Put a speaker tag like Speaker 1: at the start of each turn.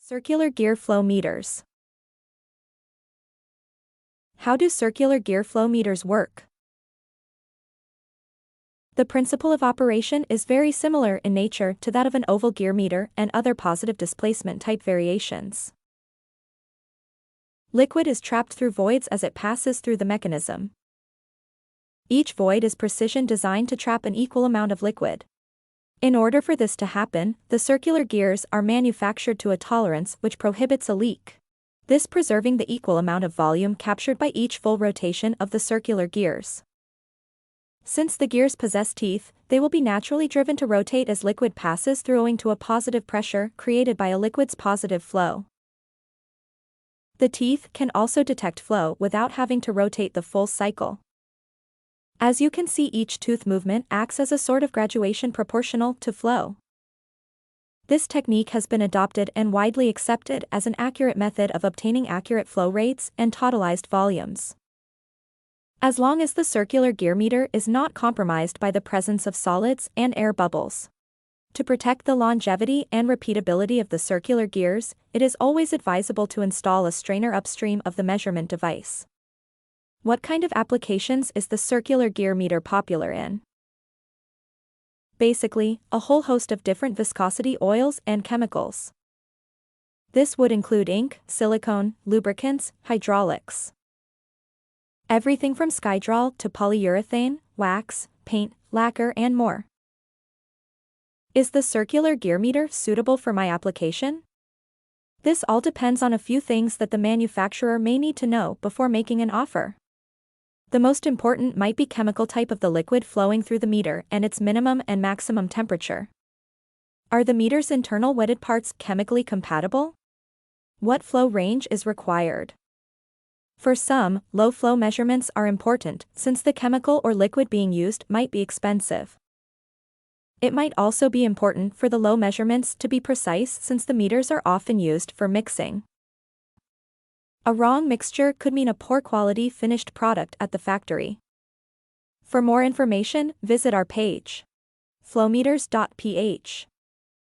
Speaker 1: Circular gear flow meters. How do circular gear flow meters work? The principle of operation is very similar in nature to that of an oval gear meter and other positive displacement type variations. Liquid is trapped through voids as it passes through the mechanism. Each void is precision designed to trap an equal amount of liquid. In order for this to happen, the circular gears are manufactured to a tolerance which prohibits a leak, this preserving the equal amount of volume captured by each full rotation of the circular gears. Since the gears possess teeth, they will be naturally driven to rotate as liquid passes through owing to a positive pressure created by a liquid's positive flow. The teeth can also detect flow without having to rotate the full cycle. As you can see, each tooth movement acts as a sort of graduation proportional to flow. This technique has been adopted and widely accepted as an accurate method of obtaining accurate flow rates and totalized volumes. As long as the circular gear meter is not compromised by the presence of solids and air bubbles. To protect the longevity and repeatability of the circular gears, it is always advisable to install a strainer upstream of the measurement device. What kind of applications is the circular gear meter popular in? Basically, a whole host of different viscosity oils and chemicals. This would include ink, silicone, lubricants, hydraulics. Everything from skydrol to polyurethane, wax, paint, lacquer, and more. Is the circular gear meter suitable for my application? This all depends on a few things that the manufacturer may need to know before making an offer. The most important might be chemical type of the liquid flowing through the meter and its minimum and maximum temperature. Are the meter's internal wetted parts chemically compatible? What flow range is required? For some, low flow measurements are important since the chemical or liquid being used might be expensive. It might also be important for the low measurements to be precise since the meters are often used for mixing. A wrong mixture could mean a poor quality finished product at the factory. For more information, visit our page, flowmeters.ph.